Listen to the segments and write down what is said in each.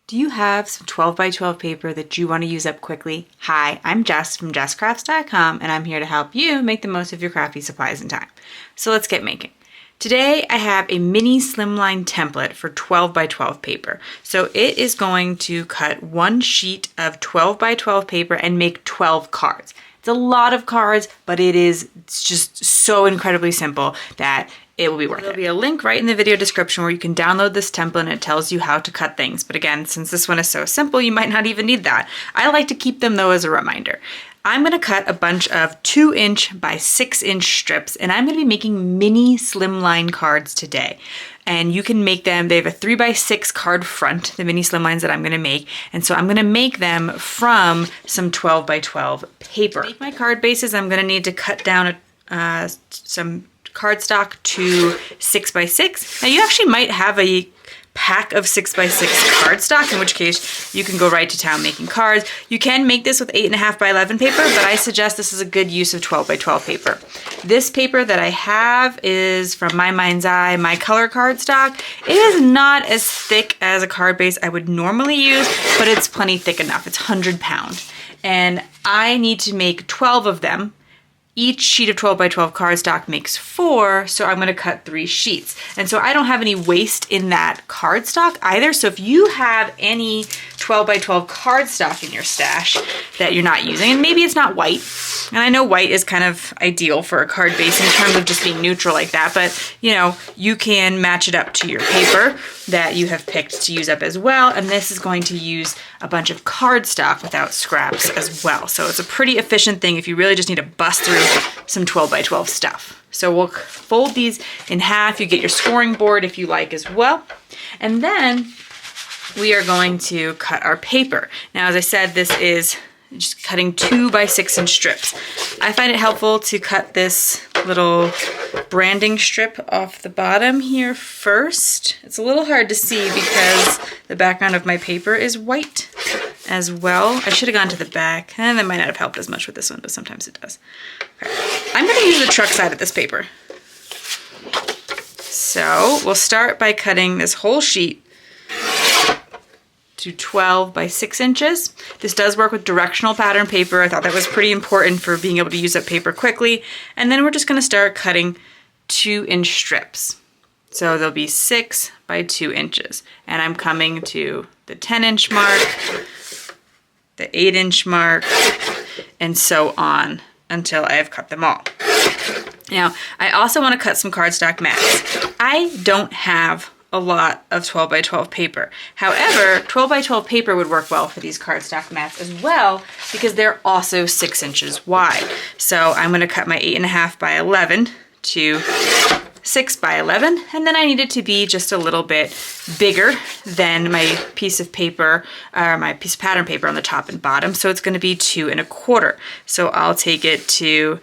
Do you have some 12 by 12 paper that you want to use up quickly? Hi, I'm Jess from JessCrafts.com and I'm here to help you make the most of your crafty supplies and time. So let's get making. Today I have a mini slimline template for 12 by 12 paper. So it is going to cut one sheet of 12 by 12 paper and make 12 cards. It's a lot of cards, but it's just so incredibly simple that it will be worth it. There'll be a link right in the video description where you can download this template and it tells you how to cut things. But again, since this one is so simple, you might not even need that. I like to keep them though as a reminder. I'm gonna cut a bunch of 2" by 6" strips and I'm gonna be making mini slimline cards today. And you can make them, they have a 3 by 6 card front, the mini slimlines that I'm gonna make. And so I'm gonna make them from some 12 by 12 paper. To make my card bases, I'm gonna need to cut down some cardstock to 6 by 6. Now you actually might have a pack of 6 by 6 cardstock, in which case you can go right to town making cards. You can make this with 8.5 by 11 paper, but I suggest this is a good use of 12 by 12 paper. This paper that I have is from My Mind's Eye, my color cardstock. It is not as thick as a card base I would normally use, but it's plenty thick enough. It's 100 pound. And I need to make 12 of them. Each sheet of 12 by 12 cardstock makes 4, so I'm gonna cut 3 sheets. And so I don't have any waste in that cardstock either, so if you have any 12 by 12 cardstock in your stash that you're not using, and maybe it's not white, and I know white is kind of ideal for a card base in terms of just being neutral like that, but you know, you can match it up to your paper that you have picked to use up as well, and this is going to use a bunch of cardstock without scraps as well. So it's a pretty efficient thing if you really just need to bust through some 12 by 12 stuff. So we'll fold these in half. You get your scoring board if you like as well. And then we are going to cut our paper. Now, as I said, this is just cutting 2 by 6" strips. I find it helpful to cut this little branding strip off the bottom here first. It's a little hard to see because the background of my paper is white as well. I should have gone to the back, and that might not have helped as much with this one, but sometimes it does. Okay. I'm gonna use the truck side of this paper. So we'll start by cutting this whole sheet to 12 by 6 inches. This does work with directional pattern paper. I thought that was pretty important for being able to use up paper quickly. And then we're just gonna start cutting 2" strips. So they'll be 6 by 2 inches. And I'm coming to the 10" mark, the 8" mark, and so on until I have cut them all. Now, I also wanna cut some cardstock mats. I don't have a lot of 12 by 12 paper. However, 12 by 12 paper would work well for these cardstock mats as well because they're also 6 inches wide. So I'm gonna cut my 8.5 by 11 to 6 by 11, and then I need it to be just a little bit bigger than my piece of paper, or my piece of pattern paper on the top and bottom, so it's gonna be 2 1/4. So I'll take it to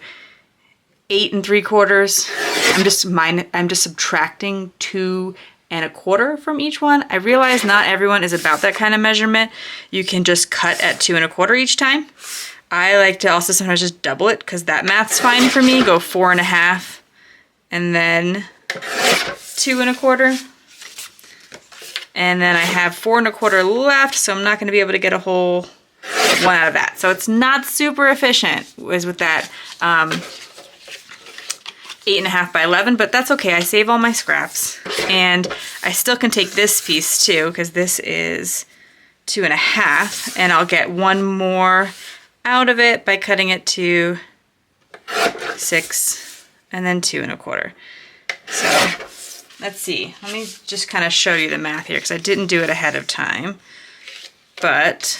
8 3/4. I'm just subtracting 2 1/4 from each one. I realize not everyone is about that kind of measurement. You can just cut at 2 1/4 each time. I like to also sometimes just double it because that math's fine for me. Go 4 1/2 and then 2 1/4. And then I have 4 1/4 left, so I'm not gonna be able to get a whole one out of that. So it's not super efficient as with that 8.5 by 11, but that's okay. I save all my scraps. And I still can take this piece too, because this is 2 1/2, and I'll get one more out of it by cutting it to 6 and then 2 1/4. So let's see. Let me just kind of show you the math here because I didn't do it ahead of time. But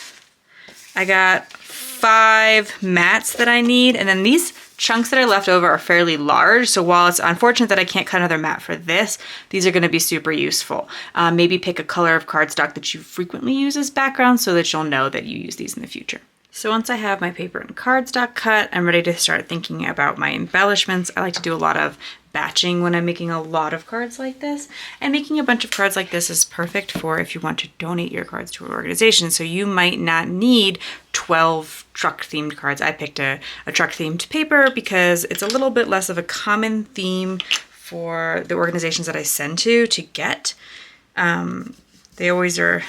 I got 5 mats that I need, and then these chunks that are left over are fairly large, so while it's unfortunate that I can't cut another mat for this, these are going to be super useful. Maybe pick a color of cardstock that you frequently use as background so that you'll know that you use these in the future. So once I have my paper and cardstock cut, I'm ready to start thinking about my embellishments. I like to do a lot of batching when I'm making a lot of cards like this, and making a bunch of cards like this is perfect for if you want to donate your cards to an organization. So you might not need 12 truck themed cards. I picked a truck themed paper because it's a little bit less of a common theme for the organizations that I send to get. They always are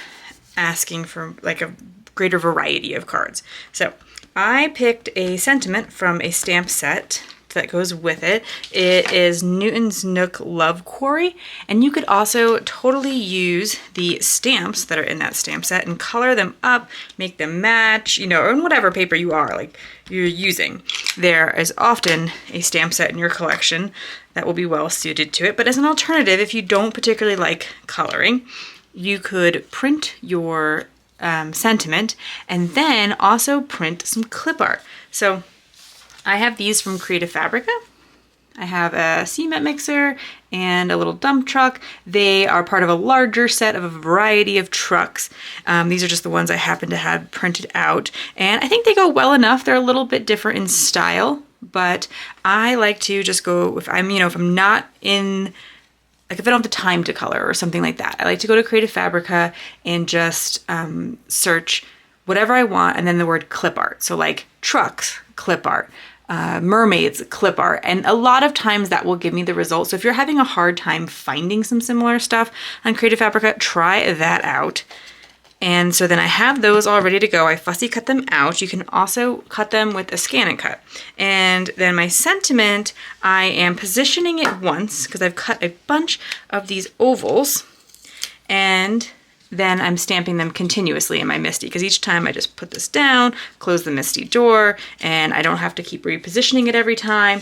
asking for like a greater variety of cards. So I picked a sentiment from a stamp set that goes with it. It is Newton's Nook Love Quarry, and you could also totally use the stamps that are in that stamp set and color them up, make them match, you know, or in whatever paper you are like you're using. There is often a stamp set in your collection that will be well suited to it, but as an alternative, if you don't particularly like coloring, you could print your sentiment and then also print some clip art. So I have these from Creative Fabrica. I have a cement mixer and a little dump truck. They are part of a larger set of a variety of trucks. These are just the ones I happen to have printed out, and I think they go well enough. They're a little bit different in style, but I like to just go, if I'm not in, like if I don't have the time to color or something like that, I like to go to Creative Fabrica and just search whatever I want and then the word clip art. So like trucks, clip art. Mermaids, clip art, and a lot of times that will give me the results. So if you're having a hard time finding some similar stuff on Creative Fabrica, try that out. And so then I have those all ready to go. I fussy cut them out. You can also cut them with a scan and cut. And then my sentiment, I am positioning it once because I've cut a bunch of these ovals, and then I'm stamping them continuously in my MISTI, because each time I just put this down, close the MISTI door, and I don't have to keep repositioning it every time.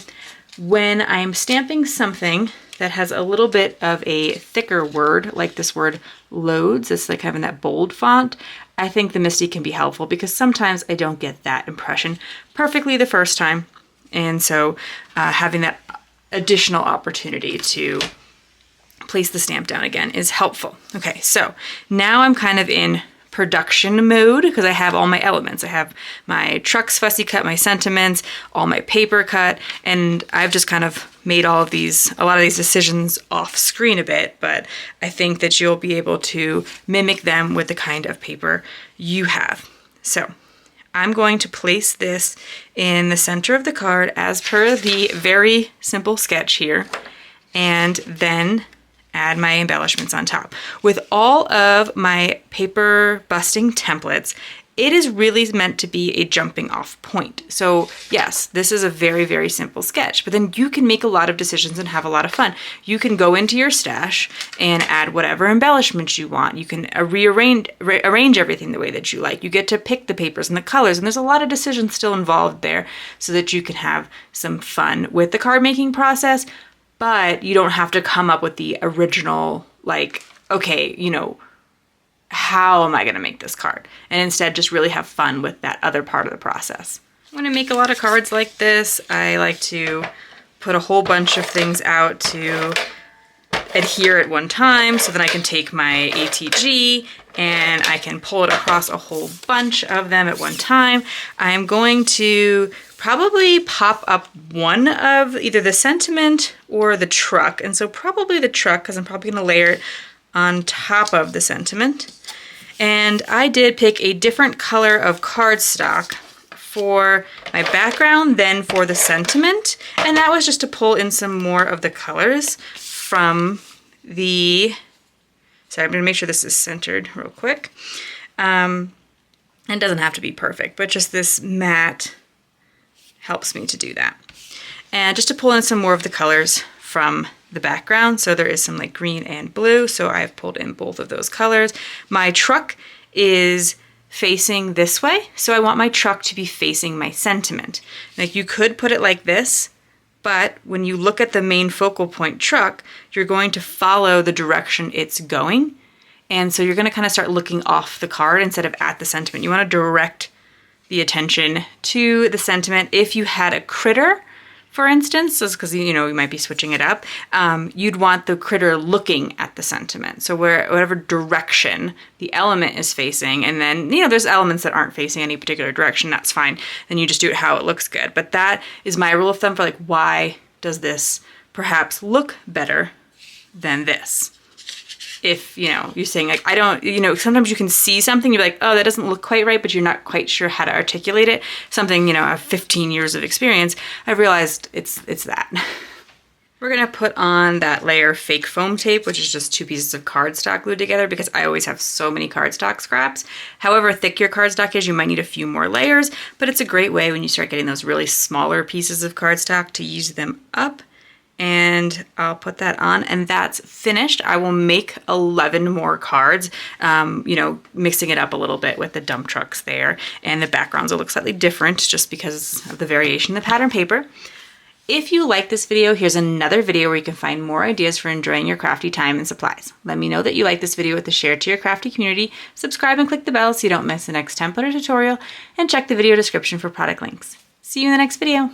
When I'm stamping something that has a little bit of a thicker word, like this word loads, it's like having that bold font, I think the MISTI can be helpful because sometimes I don't get that impression perfectly the first time. And so having that additional opportunity to place the stamp down again is helpful. Okay, so now I'm kind of in production mode because I have all my elements. I have my trucks fussy cut, my sentiments, all my paper cut, and I've just kind of made a lot of these decisions off screen a bit, but I think that you'll be able to mimic them with the kind of paper you have. So I'm going to place this in the center of the card as per the very simple sketch here, and then add my embellishments on top. With all of my paper busting templates, it is really meant to be a jumping off point. So yes, this is a very, very simple sketch, but then you can make a lot of decisions and have a lot of fun. You can go into your stash and add whatever embellishments you want. You can arrange everything the way that you like. You get to pick the papers and the colors, and there's a lot of decisions still involved there so that you can have some fun with the card making process. But you don't have to come up with the original, like, okay, you know, how am I going to make this card? And instead just really have fun with that other part of the process. When I make a lot of cards like this, I like to put a whole bunch of things out to adhere at one time, so then I can take my ATG and I can pull it across a whole bunch of them at one time. I'm going to probably pop up one of either the sentiment or the truck, and so probably the truck because I'm probably going to layer it on top of the sentiment. And I did pick a different color of cardstock for my background than for the sentiment, and that was just to pull in some more of the colors from the, sorry, I'm going to make sure this is centered real quick. It doesn't have to be perfect, but just this matte helps me to do that. And just to pull in some more of the colors from the background. So there is some like green and blue, so I've pulled in both of those colors. My truck is facing this way, so I want my truck to be facing my sentiment. Like you could put it like this, but when you look at the main focal point truck, you're going to follow the direction it's going. And so you're going to kind of start looking off the card instead of at the sentiment. You want to direct the attention to the sentiment. If you had a critter, for instance, just because you might be switching it up, you'd want the critter looking at the sentiment. So whatever direction the element is facing, and then there's elements that aren't facing any particular direction, that's fine. Then you just do it how it looks good. But that is my rule of thumb for like, why does this perhaps look better than this? If, you're saying like, I don't, sometimes you can see something, you're like, oh, that doesn't look quite right, but you're not quite sure how to articulate it. Something, I have 15 years of experience, I've realized it's that. We're gonna put on that layer of fake foam tape, which is just 2 pieces of cardstock glued together because I always have so many cardstock scraps. However thick your cardstock is, you might need a few more layers, but it's a great way when you start getting those really smaller pieces of cardstock to use them up. And I'll put that on, and that's finished. I will make 11 more cards, you know, mixing it up a little bit with the dump trucks there. And the backgrounds will look slightly different just because of the variation in the pattern paper. If you like this video, here's another video where you can find more ideas for enjoying your crafty time and supplies. Let me know that you like this video with a share to your crafty community, subscribe and click the bell so you don't miss the next template or tutorial, and check the video description for product links. See you in the next video.